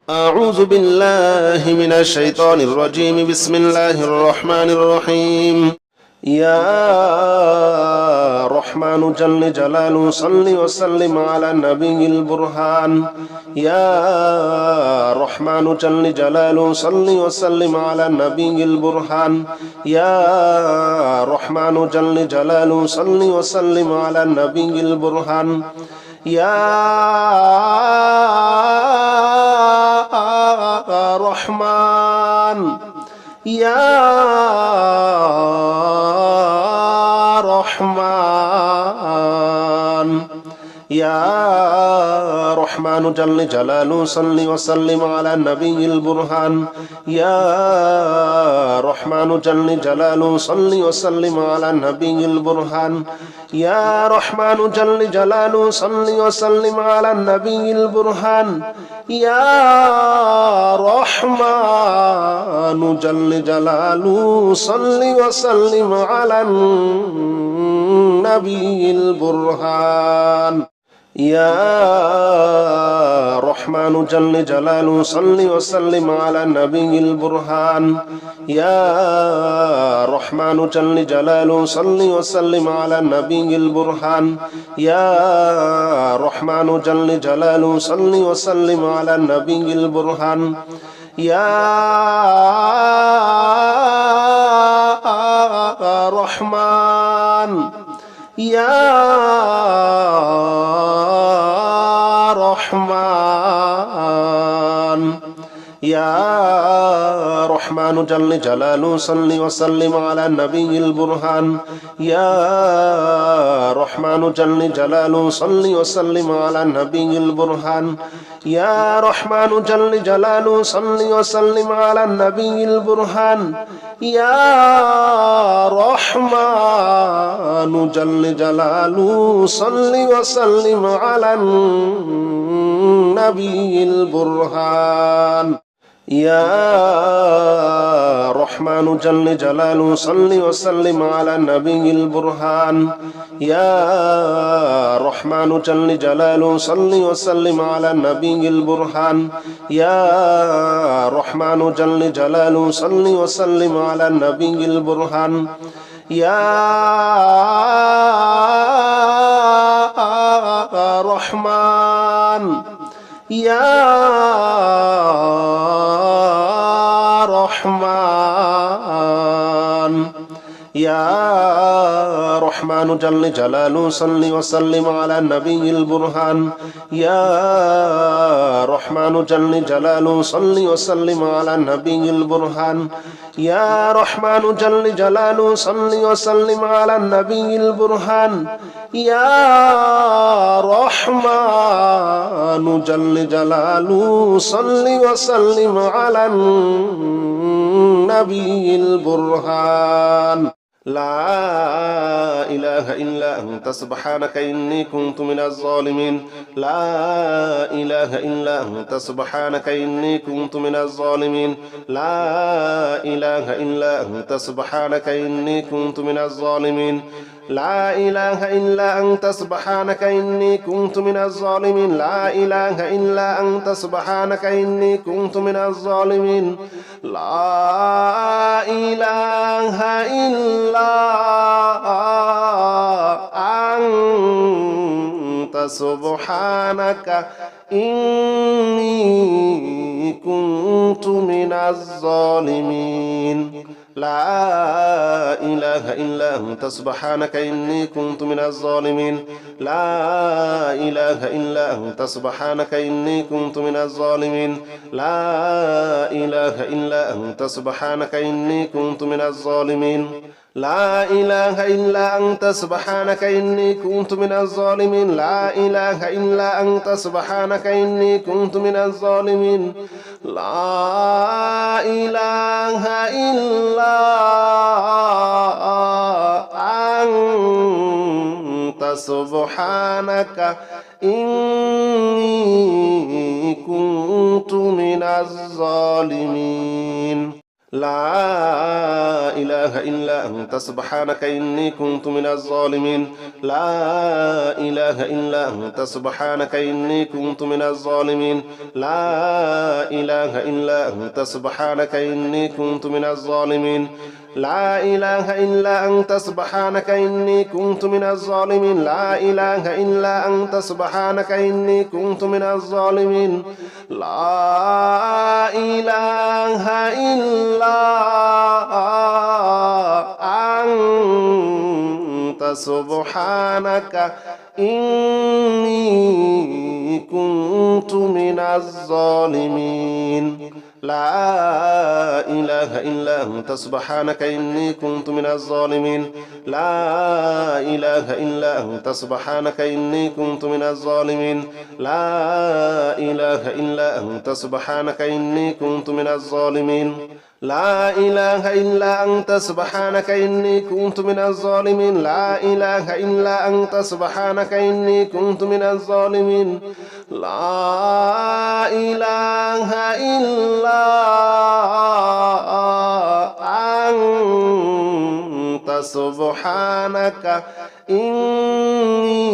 أعوذ بالله من الشيطان الرجيم. بسم الله الرحمن الرحيم. يا رحمن جل جلاله صل وسلم على النبي البرهان. يا رحمن جل جلاله صل وسلم على النبي البرهان. يا رحمن جل جلاله صل وسلم على النبي البرهان. يا رحمن يا رحمن يا رحمن جل جلاله صل وسلم على النبي البرهان. يا رحمن جل جلاله صل وسلم على النبي البرهان. يا رحمن جل جلاله صل وسلم على النبي البرهان. يا رحمن جل جلاله صل وسلم على النبي البرهان. يا رحمن جل جلاله صل وسلم على النبي البرهان. يا رحمن جل جلاله صل وسلم على النبي البرهان. يا رحمن جل جلاله صل وسلم على النبي البرهان. يا رحمن يا رحمن يا رحمن جل جلاله صل وسلم على النبي البرهان. يا رحمن جل جلاله صل وسلم على النبي البرهان. يا رحمن جل جلاله صل وسلم على النبي البرهان. يا رحمن جل جلاله صل وسلم على النبي البرهان. يا رحمن جل جلاله صل وسلم على النبي البرهان. يا رحمن جل جلاله صل وسلم على النبي البرهان. يا رحمن جل جلاله صل وسلم على النبي البرهان. يا رحمن يا رحمن يا رحمن جل جلاله صل وسلم على النبي البرهان. يا رحمن جل جلاله صل وسلم على النبي البرهان. يا رحمن جل جلاله صل وسلم على النبي البرهان. يا رحمن جل جلاله صل وسلم على النبي البرهان. لا إله إلا أنت سبحانك إني كنت من الظالمين. لا إله إلا أنت سبحانك إني كنت من الظالمين. لا إله إلا أنت سبحانك إني كنت من الظالمين. لا إله إلا أنت سبحانك إني كنت من الظالمين. لا إله إلا أنت سبحانك إني كنت من الظالمين. لا إله إلا أنت سبحانك إني كنت من الظالمين. لا إله إلا أنت سبحانك إني كنت من الظالمين. لا إله إلا أنت سبحانك إني كنت من الظالمين. لا إله إلا أنت سبحانك إني كنت من الظالمين. لا إله إلا أنت سبحانك إني كنت من الظالمين. لا إله إلا أنت سبحانك إني كنت من الظالمين. لا إله إلا أنت سبحانك إني كنت من الظالمين. لا إله إلا أنت سبحانك إني كنت من الظالمين لا إله إلا أنت سبحانك إني كنت من الظالمين لا إله إلا أنت سبحانك إني كنت من الظالمين لا إله إلا أنت سبحانك إني كنت من الظالمين لا إله إلا أنت سبحانك إني كنت من الظالمين لا إله إلا أنت سبحانك إني كنت من الظالمين لا إله إلا أنت سبحانك إني كنت من الظالمين لا إله إلا أنت سبحانك إني كنت من الظالمين لا إله إلا أنت سبحانك إني كنت من الظالمين لا إله إلا أنت سبحانك إني كنت من الظالمين لا إله إلا أنت سبحانك إني كنت من الظالمين لا إله إلا أنت سبحانك إني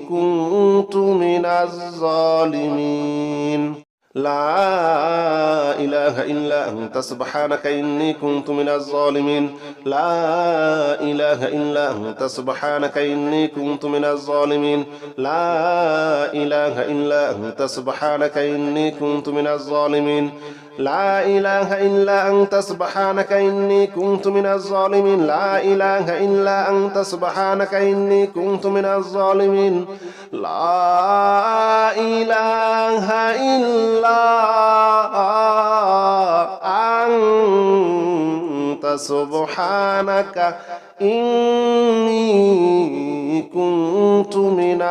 كنت من الظالمين لا إله إلا أنت سبحانك إني كنت من الظالمين لا إله إلا أنت سبحانك إني كنت من الظالمين لا إله إلا أنت سبحانك إني كنت من الظالمين لا إله إلا أنت سبحانك إني كنت من الظالمين لا إله إلا أنت سبحانك إني كنت من الظالمين لا إله إلا أنت سبحانك إني كنت من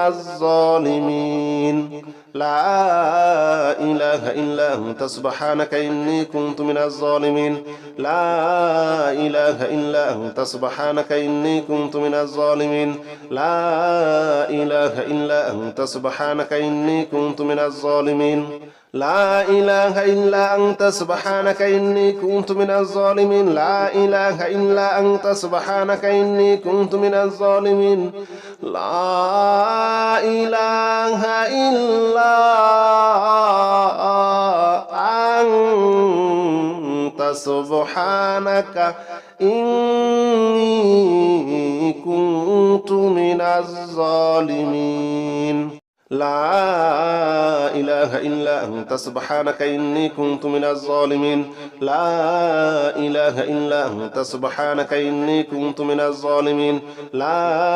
الظالمين لا إله إلا أنت سبحانك إني كنت من الظالمين لا إله إلا أنت سبحانك إني كنت من الظالمين لا إله إلا أنت سبحانك إني كنت من الظالمين لا إله إلا أنت سبحانك إني كنت من الظالمين لا إله إلا أنت سبحانك إني كنت من الظالمين لا إله إلا أنت سبحانك إني كنت من الظالمين لا إله إلا أنت سبحانك إني كنت من الظالمين لا إله إلا أنت سبحانك إني كنت من الظالمين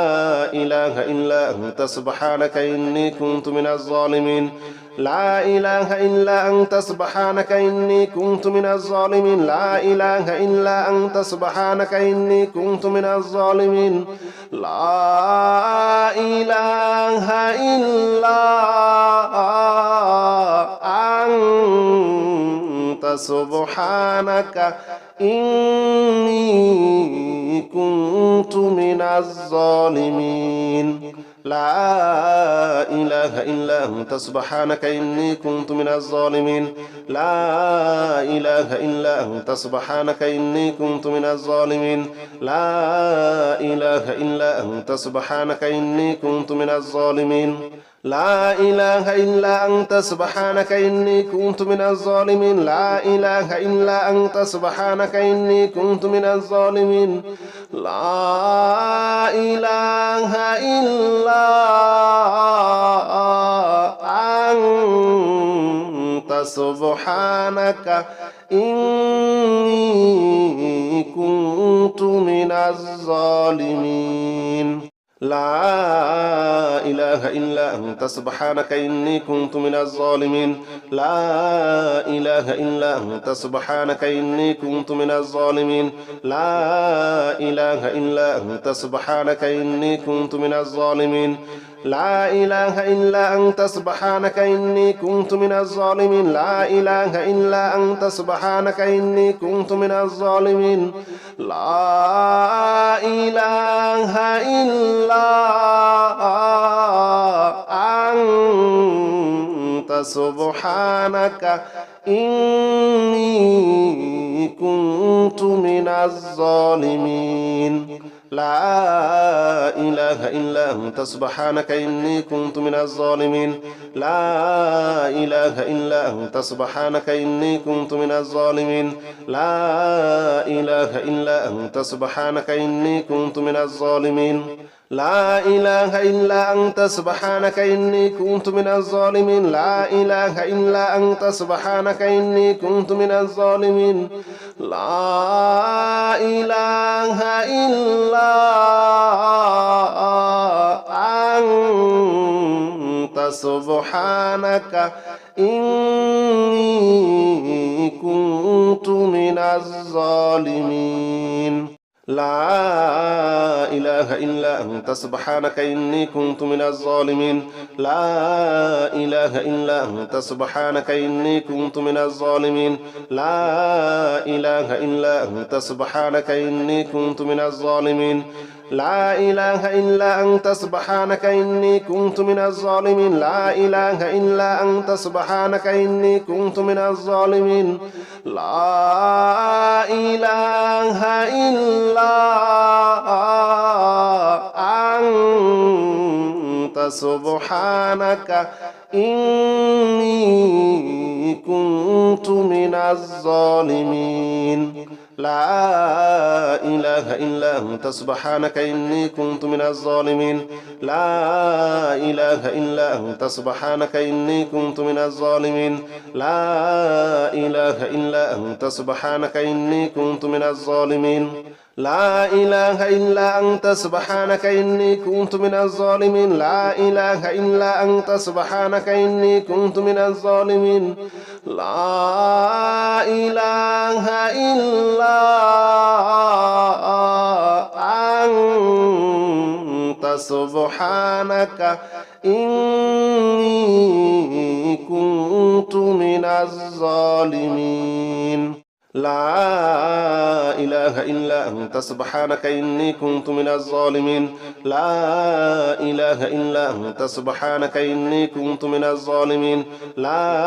لا إله إلا أنت سبحانك إني كنت من الظالمين لا إله إلا أنت سبحانك إني كنت من الظالمين لا إله إلا أنت سبحانك إني كنت من الظالمين لا إله إلا أنت سبحانك إني كنت من الظالمين لا إله إلا أنت سبحانك إني كنت من الظالمين لا إله إلا أنت سبحانك إني كنت من الظالمين لا إله إلا أنت سبحانك إني كنت من الظالمين لا إله إلا أنت سبحانك إني كنت من الظالمين لا إله إلا أنت سبحانك إني كنت من الظالمين لا إله إلا أنت سبحانك إني كنت من الظالمين لا إله إلا أنت سبحانك إني كنت من الظالمين لا إله إلا أنت سبحانك إني كنت من الظالمين لا إله إلا أنت سبحانك إني كنت من الظالمين لا إله إلا أنت سبحانك إني كنت من الظالمين لا إله إلا أنت سبحانك إني كنت من الظالمين لا إله إلا أنت سبحانك إني كنت من الظالمين لا إله إلا أنت سبحانك إني كنت من الظالمين لا إله إلا أنت سبحانك إني كنت من الظالمين لا إله إلا أنت سبحانك إني كنت من الظالمين لا إله إلا أنت سبحانك إني كنت من الظالمين لا إله إلا أنت سبحانك إني كنت من الظالمين لا إله إلا أنت سبحانك إني كنت من الظالمين لا إله إلا أنت سبحانك إني كنت من الظالمين لا إله إلا أنت سبحانك إني كنت من الظالمين لا إله إلا أنت سبحانك إني كنت من الظالمين لا إله إلا أنت سبحانك إني كنت من الظالمين لا إله إلا أنت سبحانك إني كنت من الظالمين لا إله إلا أنت سبحانك إني كنت من الظالمين لا إله إلا أنت سبحانك إني كنت من الظالمين لا إله إلا أنت سبحانك إني كنت من الظالمين لا إله إلا أنت سبحانك إني كنت من الظالمين لا إله إلا أنت سبحانك إني كنت من الظالمين لا إله إلا أنت سبحانك إني كنت من الظالمين لا إله إلا أنت سبحانك إني كنت من الظالمين لا إله إلا أنت سبحانك إني كنت من الظالمين لا إله إلا أنت سبحانك إني كنت من الظالمين لا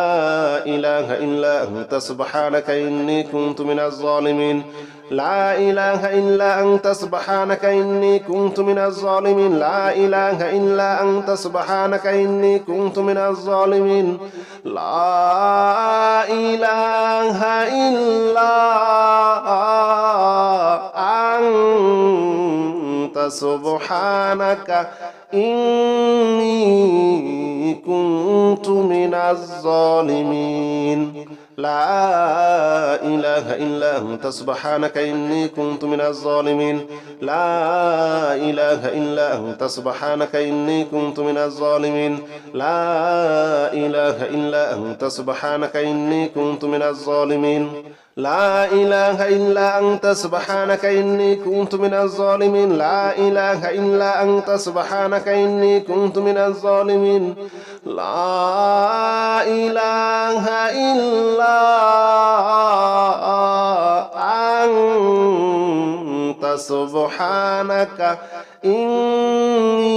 إله إلا أنت سبحانك إني كنت من الظالمين لا إله إلا أنت سبحانك إني كنت من الظالمين لا إله إلا أنت سبحانك إني كنت من الظالمين لا إله إلا أنت سبحانك إني كنت من الظالمين لا إله إلا أنت سبحانك إني كنت من الظالمين لا إله إلا أنت سبحانك إني كنت من الظالمين لا إله إلا أنت سبحانك إني كنت من الظالمين لا إله إلا أنت سبحانك إني كنت من الظالمين لا إله إلا أنت سبحانك إني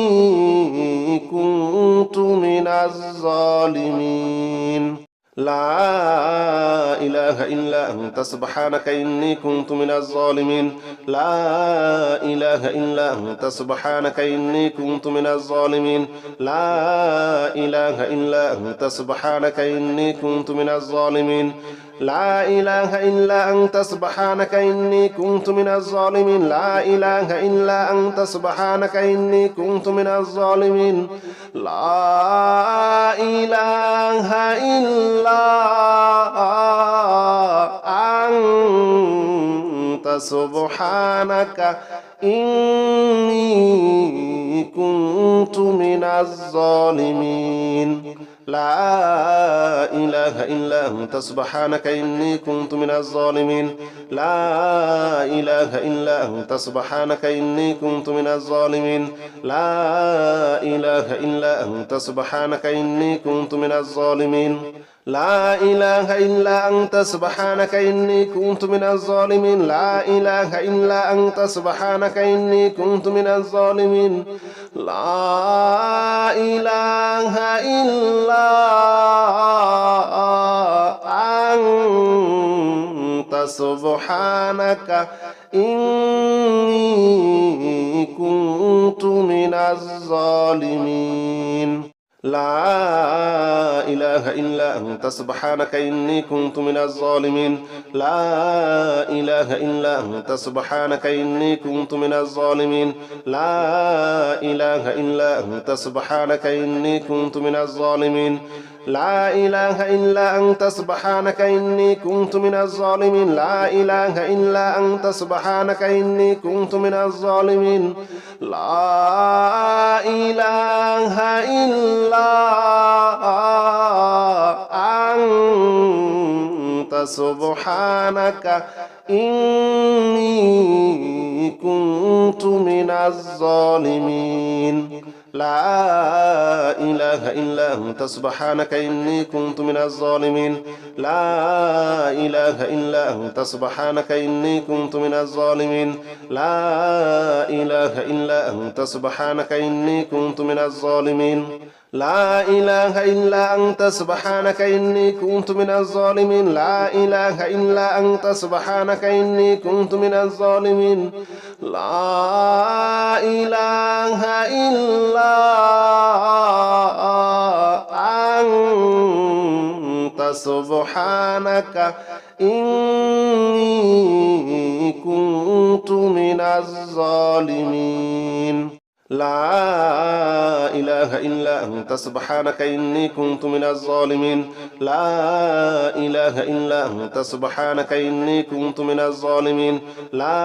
كنت من الظالمين لا إله إلا أنت سبحانك إني كنت من الظالمين لا إله إلا أنت سبحانك إني كنت من الظالمين لا إله إلا أنت سبحانك إني كنت من الظالمين لا إله إلا أنت سبحانك إني كنت من الظالمين لا إله إلا أنت سبحانك إني كنت من الظالمين لا إله إلا أنت سبحانك إني كنت من الظالمين لا إله إلا أنت سبحانك إني كنت من الظالمين لا إله إلا أنت سبحانك إني كنت من الظالمين لا إله إلا أنت سبحانك إني كنت من الظالمين لا إله إلا أنت سبحانك إني كنت من الظالمين لا إله إلا أنت سبحانك إني كنت من الظالمين لا إله إلا أنت سبحانك إني كنت من الظالمين لا إله إلا سبحانك إني كنت من الظالمين لا إله إلا أنت سبحانك إني كنت من الظالمين لا إله إلا أنت سبحانك إني كنت من الظالمين لا إله إلا أنت سبحانك إني كنت من الظالمين لا إله إلا أنت سبحانك إني كنت من الظالمين لا إله إلا أنت سبحانك إني كنت من الظالمين لا إله إلا أنت سبحانك إني كنت من الظالمين لا إله إلا أنت سبحانك إني كنت من الظالمين لا إله إلا أنت سبحانك إني كنت من الظالمين لا إله إلا أنت سبحانك إني كنت من الظالمين لا إله إلا أنت سبحانك إني كنت من الظالمين لا إله إلا أنت سبحانك إني كنت من الظالمين لا إله إلا أنت سبحانك إني كنت من الظالمين لا إله إلا أنت سبحانك إني كنت من الظالمين لا إله إلا أنت سبحانك إني كنت من الظالمين لا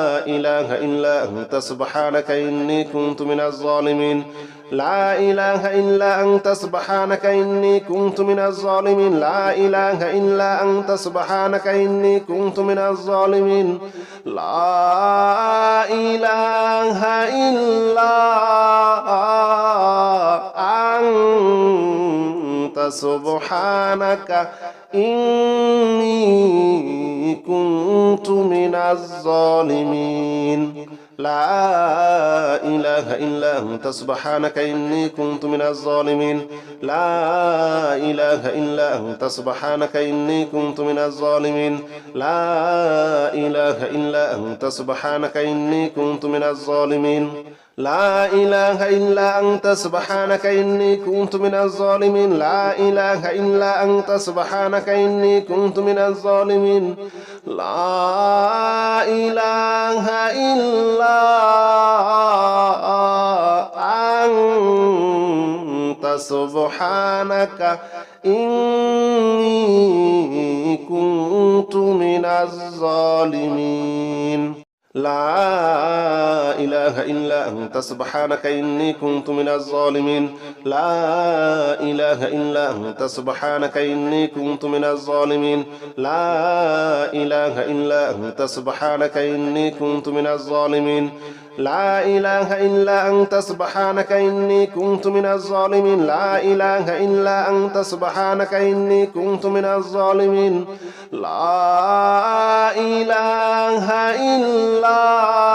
إله إلا أنت سبحانك إني كنت من الظالمين لا إله إلا أنت سبحانك إني كنت من الظالمين لا إله إلا أنت سبحانك إني كنت من الظالمين لا إله إلا أنت سبحانك إني كنت من الظالمين لا إله إلا أنت سبحانك إني كنت من الظالمين لا إله إلا أنت سبحانك إني كنت من الظالمين لا إله إلا أنت سبحانك إني كنت من الظالمين لا إله إلا أنت سبحانك إني كنت من الظالمين لا إله إلا أنت سبحانك إني كنت من الظالمين لا إله إلا أنت سبحانك إني كنت من الظالمين لا إله إلا أنت سبحانك إني كنت من الظالمين لا إله إلا أنت سبحانك إني كنت من الظالمين لا إله إلا أنت سبحانك إني كنت من الظالمين لا إله إلا أنت سبحانك إني كنت من الظالمين لا إله إلا أنت سبحانك إني كنت من الظالمين لا إله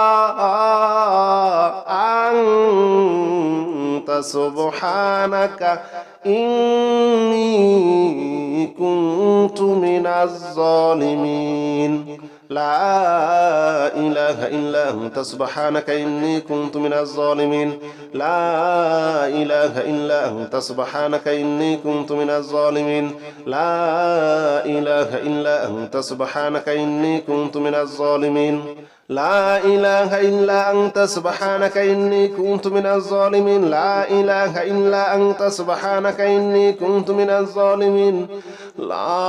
إلا أنت سبحانك إني كنت من الظالمين لا إله إلا أنت سبحانك إني كنت من الظالمين لا إله إلا أنت سبحانك إني كنت من الظالمين لا إله إلا أنت سبحانك إني كنت من الظالمين لا إله إلا أنت سبحانك إني كنت من الظالمين لا إله إلا أنت سبحانك إني كنت من الظالمين لا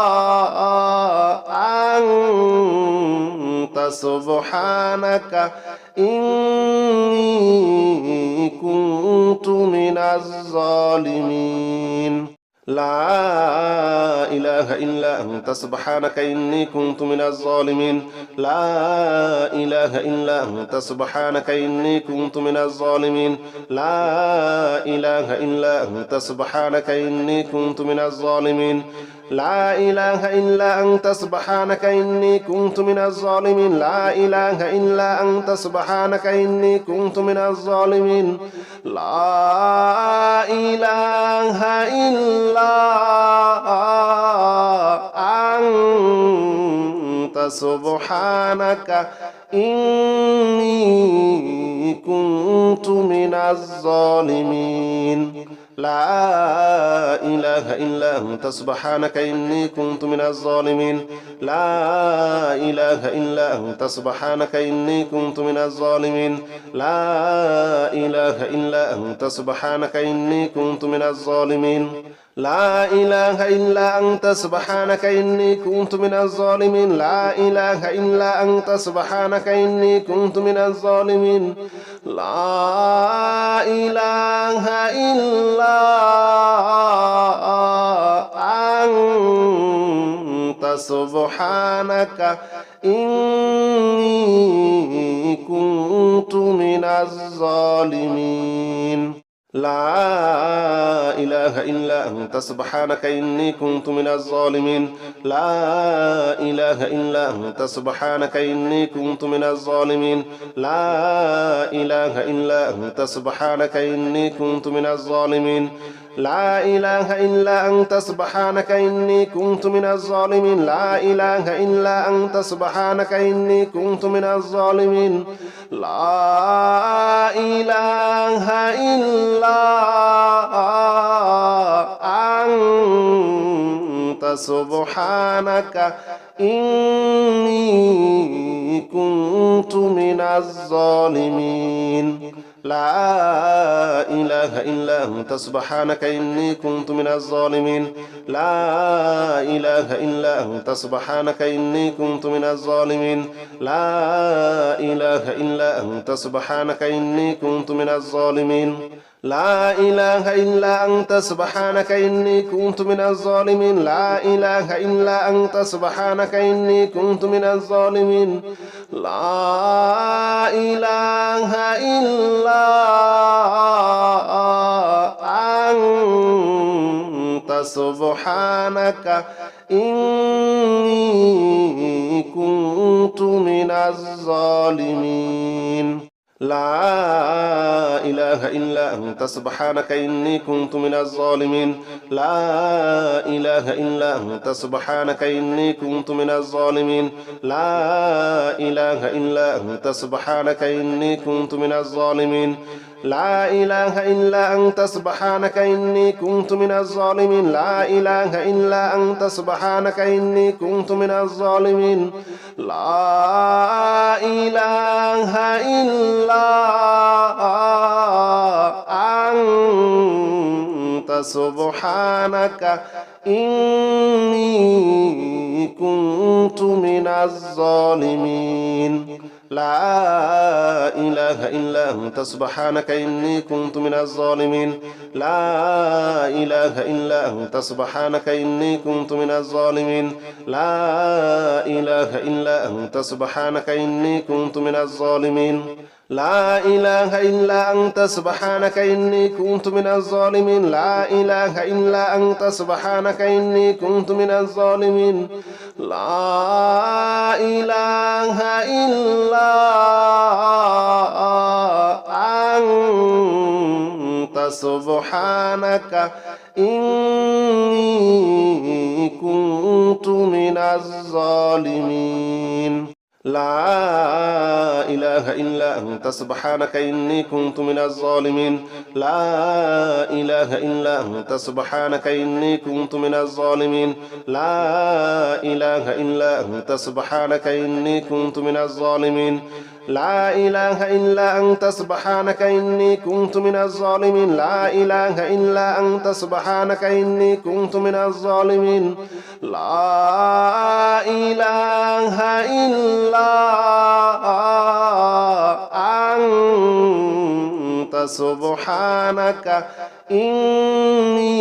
إله إلا أنت سبحانك إني كنت من الظالمين لا إله إلا أنت سبحانك إني كنت من الظالمين لا إله إلا أنت سبحانك إني كنت من الظالمين لا إله إلا أنت سبحانك إني كنت من الظالمين لا إله إلا أنت سبحانك إني كنت من الظالمين لا إله إلا أنت سبحانك إني كنت من الظالمين لا إله إلا سبحانك إني كنت من الظالمين لا إله إلا أنت سبحانك إني كنت من الظالمين لا إله إلا أنت سبحانك إني كنت من الظالمين لا إله إلا أنت سبحانك إني كنت من الظالمين لا إله إلا أنت سبحانك إني كنت من الظالمين لا إله إلا أنت سبحانك إني كنت من الظالمين لا إله إلا أنت سبحانك إني كنت من الظالمين لا إله إلا أنت سبحانك إني كنت من الظالمين لا إله إلا أنت سبحانك إني كنت من الظالمين لا إله إلا أنت سبحانك إني كنت من الظالمين لا إله إلا أنت سبحانك إني كنت من الظالمين لا إله إلا أنت سبحانك إني كنت من الظالمين لا إله إلا أنت سبحانك إني كنت من الظالمين لا إله إلا أنت سبحانك إني كنت من الظالمين لا إله إلا أنت سبحانك إني كنت من الظالمين لا إله إلا أنت سبحانك إني كنت من الظالمين لا إله إلا أنت سبحانك إني كنت من الظالمين لا إله إلا أنت سبحانك إني كنت من الظالمين لا إله إلا أنت سبحانك إني كنت من الظالمين لا إله إلا أنت سبحانك إني كنت من الظالمين لا إله إلا أنت سبحانك إني كنت من الظالمين لا إله إلا أنت سبحانك إني كنت من الظالمين لا إله إلا أنت سبحانك إني كنت من الظالمين لا إله إلا أنت سبحانك إني كنت من الظالمين لا إله إلا أنت سبحانك إني كنت من الظالمين لا إله إلا أنت سبحانك إني كنت من الظالمين لا إله إلا أنت سبحانك إني كنت من الظالمين لا إله إلا أنت سبحانك إني كنت من الظالمين لا إله إلا أنت سبحانك إني كنت من الظالمين لا إله إلا أنت سبحانك إني كنت من الظالمين لا إله إلا أنت سبحانك إني كنت من الظالمين لا إله إلا أنت سبحانك إني كنت من الظالمين لا إله إلا أنت سبحانك إني كنت من الظالمين لا إله إلا أنت سبحانك إني كنت من الظالمين لا إله إلا أنت سبحانك إني كنت من الظالمين لا إله إلا أنت سبحانك إني كنت من الظالمين لا إله إلا أنت سبحانك إني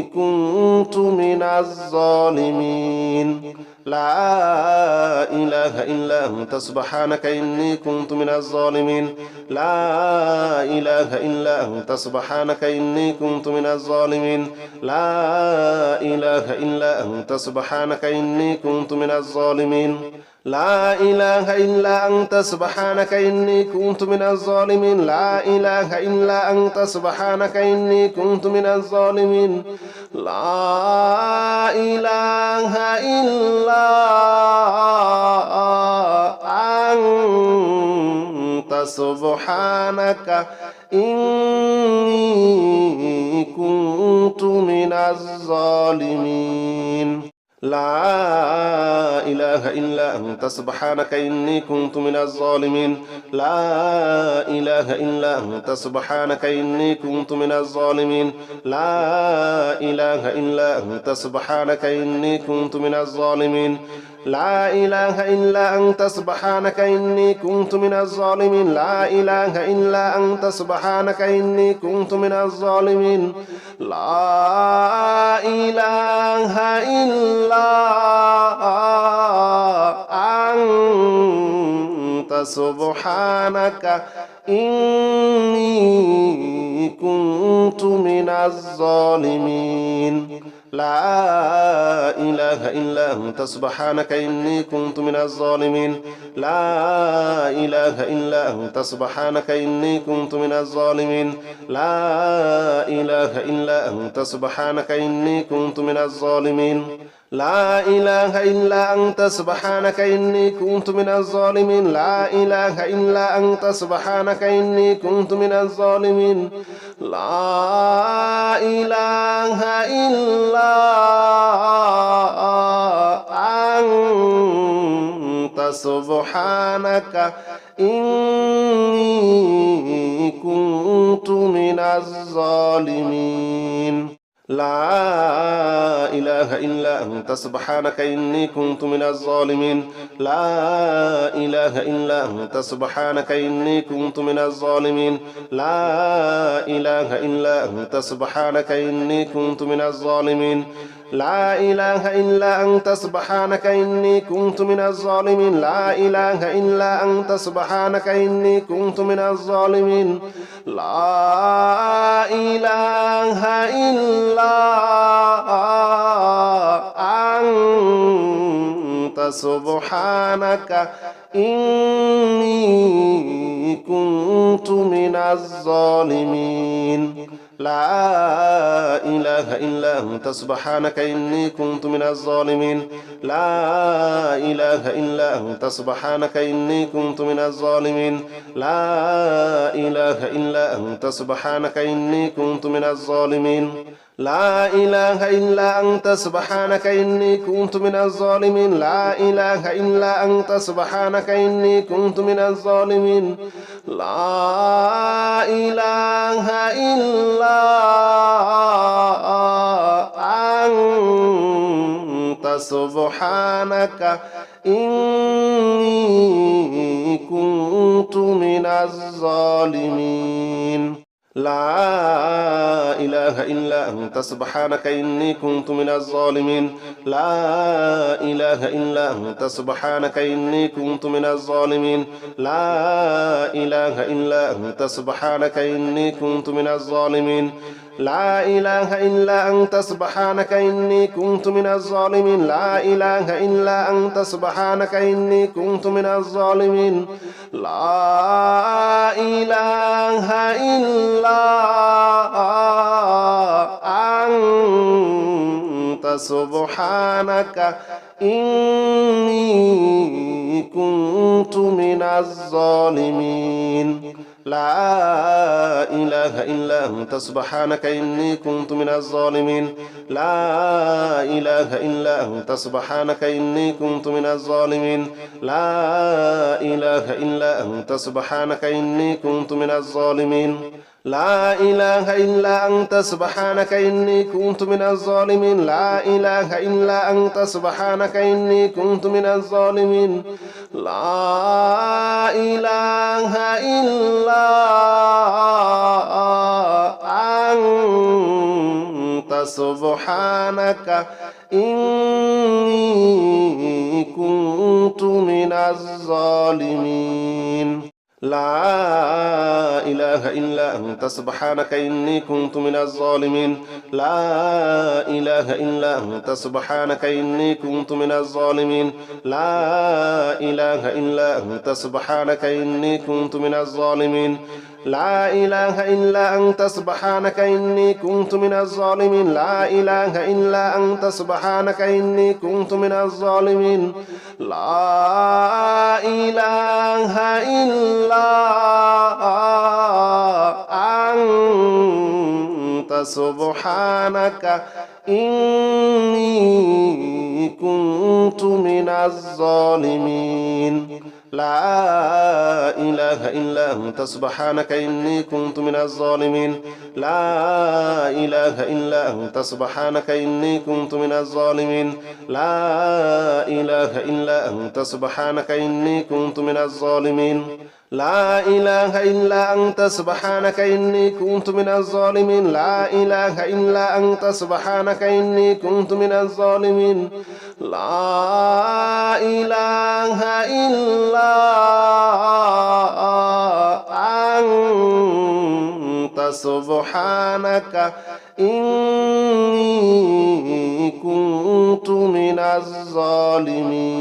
كنت من الظالمين لا إله إلا أنت سبحانك إني كنت من الظالمين لا إله إلا أنت سبحانك إني كنت من الظالمين لا إله إلا أنت سبحانك إني كنت من الظالمين لا إله إلا أنت سبحانك إني كنت من الظالمين لا إله إلا أنت سبحانك إني كنت من الظالمين لا إله إلا أنت سبحانك إني كنت من الظالمين لا إله إلا أنت سبحانك إني كنت من الظالمين لا إله إلا أنت سبحانك إني كنت من الظالمين لا إله إلا أنت سبحانك إني كنت من الظالمين لا إله إلا أنت سبحانك إني كنت من الظالمين لا إله إلا أنت سبحانك إني كنت من الظالمين لا إله إلا أنت سبحانك إني كنت من الظالمين لا إله إلا أنت سبحانك إني كنت من الظالمين لا إله إلا أنت سبحانك إني كنت من الظالمين لا إله إلا أنت سبحانك إني كنت من الظالمين لا إله إلا أنت سبحانك إني كنت من الظالمين لا إله إلا أنت سبحانك إني كنت من الظالمين لا إله إلا أنت سبحانك إني كنت من الظالمين لا إله إلا أنت سبحانك إني كنت من الظالمين لا إله إلا أنت سبحانك إني كنت من الظالمين لا إله إلا أنت سبحانك إني كنت من الظالمين لا إله إلا أنت سبحانك إني كنت من الظالمين لا إله إلا أنت سبحانك إني كنت من الظالمين لا إله إلا أنت سبحانك إني كنت من الظالمين لا إله إلا أنت سبحانك إني كنت من الظالمين لا إله إلا أنت سبحانك إني كنت من الظالمين لا إله إلا أنت سبحانك إني كنت من الظالمين لا إله إلا أنت سبحانك إني كنت من الظالمين لا إله إلا أنت سبحانك إني كنت من الظالمين لا إله إلا أنت سبحانك إني كنت من الظالمين لا إله إلا أنت سبحانك إني كنت من الظالمين لا إله إلا أنت سبحانك إني كنت من الظالمين لا إله إلا أنت سبحانك إني كنت من الظالمين لا إله إلا أنت سبحانك إني كنت من الظالمين لا إله إلا أنت سبحانك إني كنت من الظالمين لا إله إلا أنت سبحانك إني كنت من الظالمين لا إله إلا أنت سبحانك إني كنت من الظالمين لا إله إلا أنت سبحانك إني كنت من الظالمين لا إله إلا أنت سبحانك إني كنت من الظالمين لا إله إلا أنت سبحانك إني كنت من الظالمين لا إله إلا أنت سبحانك إني كنت من الظالمين لا إله إلا أنت سبحانك إني كنت من الظالمين لا إله إلا أنت سبحانك إني كنت من الظالمين لا إله إلا أنت سبحانك إني كنت من الظالمين لا إله إلا أنت سبحانك إني كنت من الظالمين لا إله إلا أنت سبحانك إني كنت من الظالمين لا إله إلا أنت سبحانك إني كنت من الظالمين لا إله إلا أنت سبحانك إني كنت من الظالمين لا إله إلا أنت سبحانك إني كنت من الظالمين لا إله إلا أنت سبحانك إني كنت من الظالمين لا إله إلا أنت سبحانك إني كنت من الظالمين لا إله إلا أنت سبحانك إني كنت من الظالمين لا إله إلا أنت سبحانك إني كنت من الظالمين لا إله إلا أنت سبحانك إني كنت من الظالمين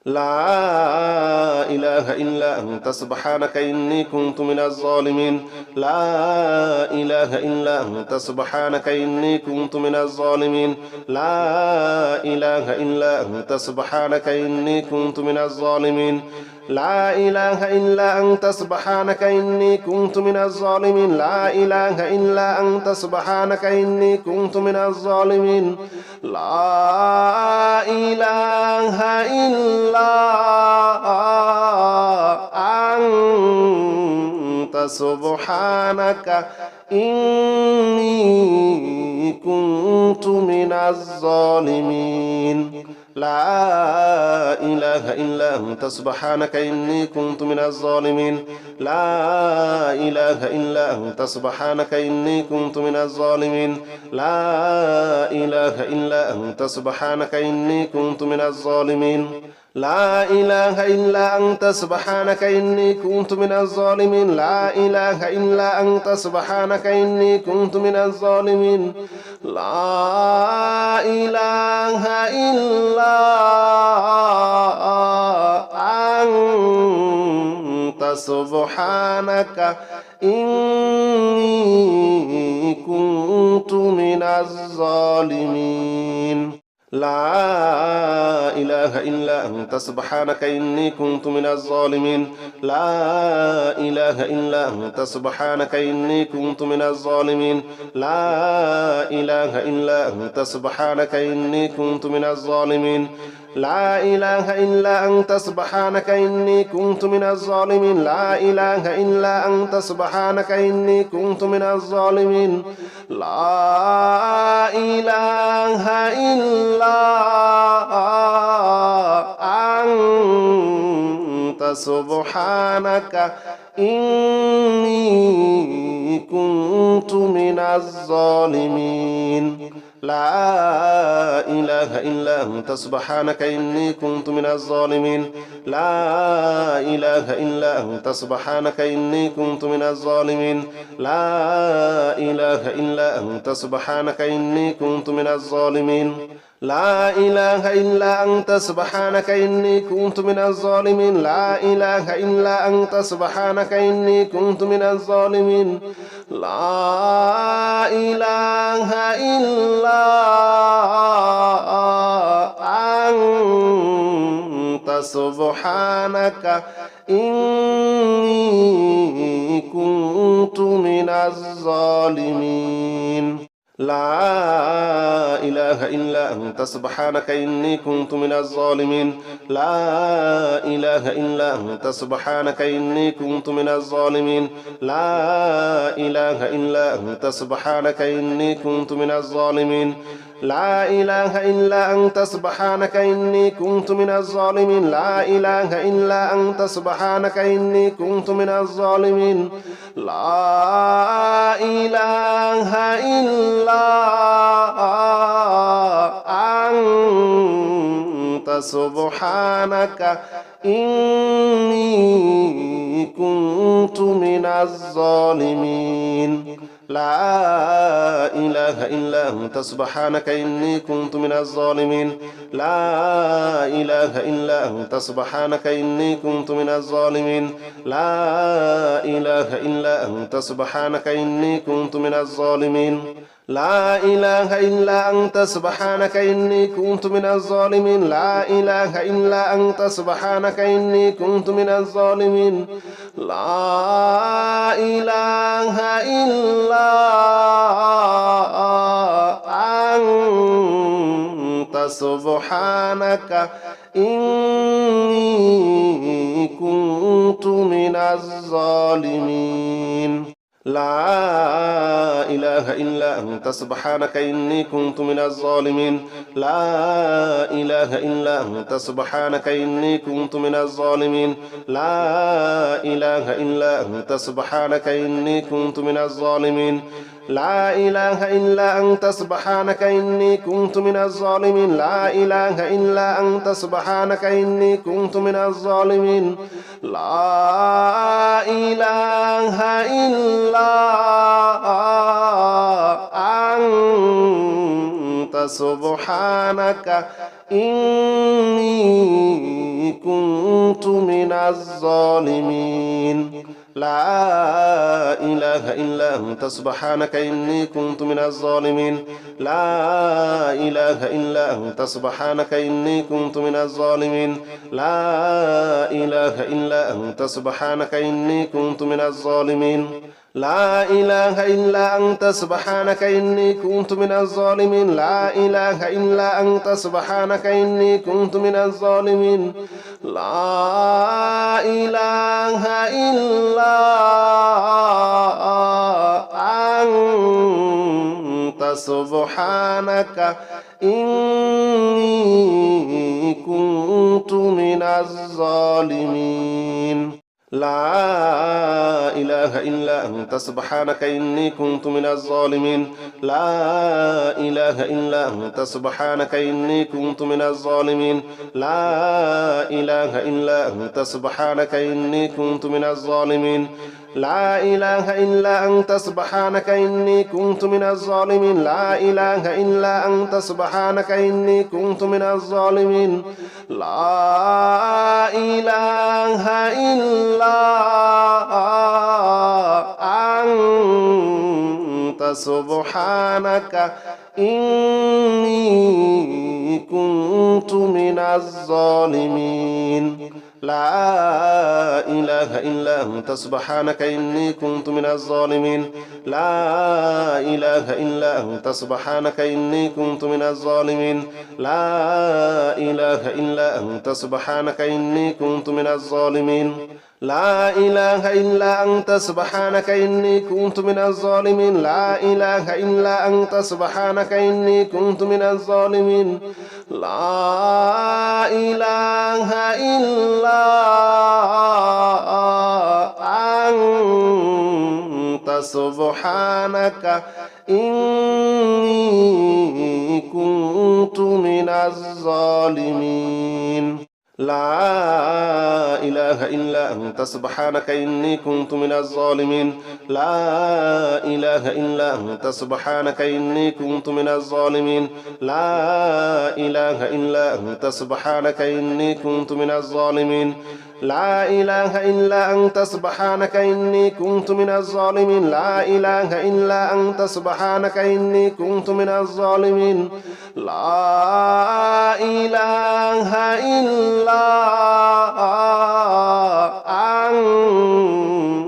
لا إله إلا أنت سبحانك إني كنت من الظالمين لا إله إلا أنت سبحانك إني كنت من الظالمين لا إله إلا أنت سبحانك إني كنت من الظالمين لا إله إلا أنت سبحانك إني كنت من الظالمين لا إله إلا أنت سبحانك إني كنت من الظالمين لا إله إلا أنت سبحانك إني كنت من الظالمين لا إله إلا أنت سبحانك إني كنت من الظالمين لا إله إلا أنت سبحانك إني كنت من الظالمين لا إله إلا أنت سبحانك إني كنت من الظالمين لا إله إلا أنت سبحانك إني كنت من الظالمين لا إله إلا أنت سبحانك إني كنت من الظالمين لا إله إلا أنت سبحانك إني كنت من الظالمين لا إله إلا أنت سبحانك إني كنت من الظالمين لا إله إلا أنت سبحانك إني كنت من الظالمين لا إله إلا أنت سبحانك إني كنت من الظالمين لا إله إلا أنت سبحانك إني كنت من الظالمين لا إله إلا أنت سبحانك إني كنت من الظالمين لا إله إلا أنت سبحانك إني كنت من الظالمين لا إله إلا أنت سبحانك إني كنت من الظالمين لا إله إلا أنت سبحانك إني كنت من الظالمين لا إله إلا أنت سبحانك إني كنت من الظالمين لا إله إلا أنت سبحانك إني كنت من الظالمين لا إله إلا أنت سبحانك إني كنت من الظالمين لا إله إلا أنت سبحانك إني كنت من الظالمين لا إله إلا أنت سبحانك إني كنت من الظالمين لا إله إلا أنت سبحانك إني كنت من الظالمين لا إله إلا أنت سبحانك إني كنت من الظالمين لا إله إلا أنت سبحانك إني كنت من الظالمين لا إله إلا أنت سبحانك إني كنت من الظالمين لا إله إلا أنت سبحانك إني كنت من الظالمين لا إله إلا أنت سبحانك إني كنت من الظالمين لا إله إلا أنت سبحانك إني كنت من الظالمين لا إله إلا أنت سبحانك إني كنت من الظالمين لا إله إلا أنت سبحانك إني كنت من الظالمين لا إله إلا أنت سبحانك إني كنت من الظالمين لا إله إلا أنت سبحانك إني كنت من الظالمين لا إله إلا أنت سبحانك إني كنت من الظالمين لا إله إلا أنت سبحانك إني كنت من الظالمين لا إله إلا أنت سبحانك إني كنت من الظالمين لا إله إلا أنت سبحانك إني كنت من الظالمين لا إله إلا أنت سبحانك إني كنت من الظالمين لا إله إلا أنت سبحانك إني كنت من الظالمين لا إله إلا أنت سبحانك إني كنت من الظالمين لا إله إلا أنت سبحانك إني كنت من الظالمين لا إله إلا أنت سبحانك إني كنت من الظالمين لا إله إلا أنت سبحانك إني كنت من الظالمين لا إله إلا أنت سبحانك إني كنت من الظالمين لا إله إلا أنت سبحانك إني كنت من الظالمين لا إله إلا أنت سبحانك إني كنت من الظالمين لا إله إلا أنت سبحانك إني كنت من الظالمين لا إله إلا أنت سبحانك إني كنت من الظالمين لا إله إلا أنت سبحانك إني كنت من الظالمين لا إله إلا أنت سبحانك إني كنت من الظالمين لا إله إلا أنت سبحانك إني كنت من الظالمين لا إله إلا أنت سبحانك إني كنت من الظالمين لا إله إلا أنت سبحانك إني كنت من الظالمين لا إله إلا أنت سبحانك إني كنت من الظالمين لا إله إلا أنت سبحانك إني كنت من الظالمين لا إله إلا أنت سبحانك إني كنت من الظالمين لا إله إلا أنت سبحانك إني كنت من الظالمين لا إله إلا أنت سبحانك إني كنت من الظالمين لا إله إلا أنت سبحانك إني كنت من الظالمين لا إله إلا أنت سبحانك إني كنت من الظالمين لا إله إلا أنت سبحانك إني كنت من الظالمين لا إله إلا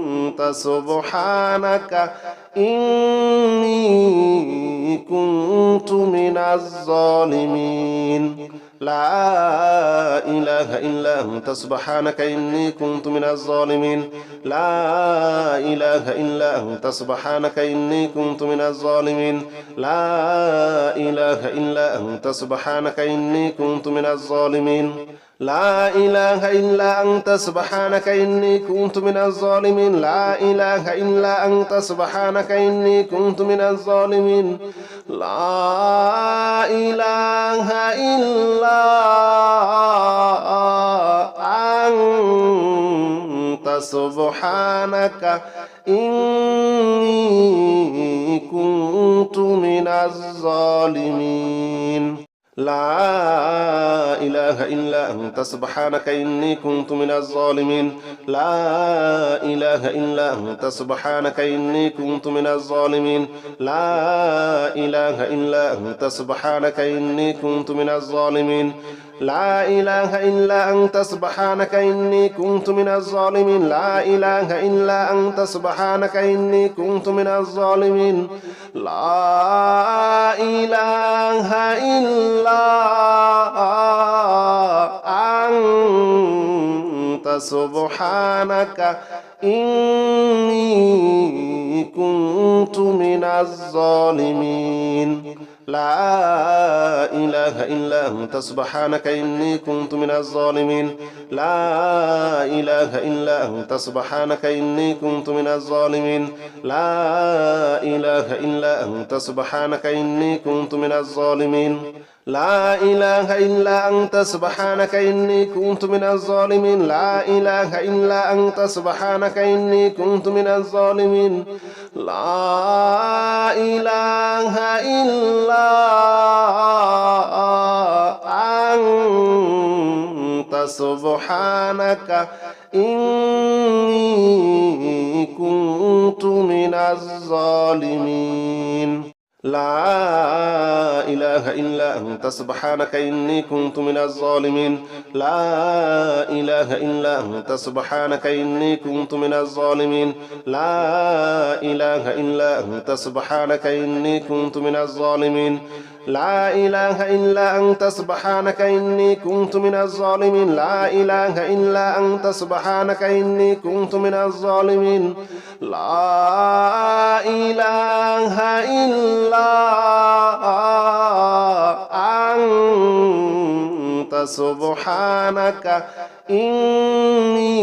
أنت سبحانك إني كنت من الظالمين لا إله إلا أنت سبحانك إني كنت من الظالمين لا إله إلا أنت سبحانك إني كنت من الظالمين لا إله إلا أنت سبحانك إني كنت من الظالمين لا إله إلا أنت سبحانك إني كنت من الظالمين لا إله إلا أنت سبحانك إني كنت من الظالمين لا إله إلا أنت سبحانك إني كنت من الظالمين لا إله إلا أنت سبحانك إني كنت من الظالمين لا إله إلا أنت سبحانك إني كنت من الظالمين لا إله إلا أنت سبحانك إني كنت من الظالمين لا إله إلا أنت سبحانك إني كنت من الظالمين لا إله إلا أنت سبحانك إني كنت من الظالمين لا إله إلا أنت سبحانك إني كنت من الظالمين لا إله إلا أنت سبحانك إني كنت من الظالمين لا إله إلا أنت سبحانك إني كنت من الظالمين لا إله إلا أنت سبحانك إني كنت من الظالمين لا إله إلا أنت سبحانك إني كنت من الظالمين لا إله إلا أنت سبحانك إني كنت من الظالمين لا إله إلا أنت سبحانك إني كنت من الظالمين لا إله إلا أنت سبحانك إني كنت من الظالمين لا إله إلا أنت سبحانك إني كنت من الظالمين لا إله إلا أنت سبحانك إني كنت من الظالمين لا إله إلا أنت سبحانك إني كنت من الظالمين لا إله إلا أنت سبحانك إني كنت من الظالمين لا إله إلا أنت سبحانك إني كنت من الظالمين لا إله إلا أنت سبحانك إني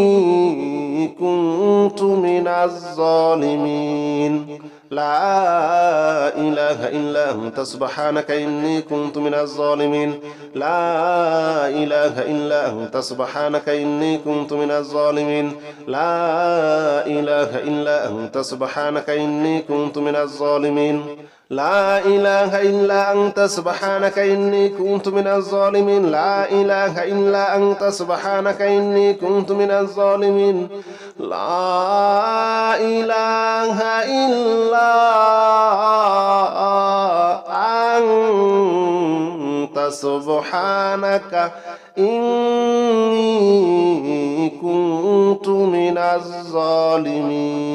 كنت من الظالمين لا إله إلا أنت سبحانك إني كنت من الظالمين لا إله إلا أنت سبحانك إني كنت من الظالمين لا إله إلا أنت سبحانك إني كنت من الظالمين لا إله إلا أنت سبحانك إني كنت من الظالمين لا إله إلا أنت سبحانك إني كنت من الظالمين لا إله إلا أنت سبحانك إني كنت من الظالمين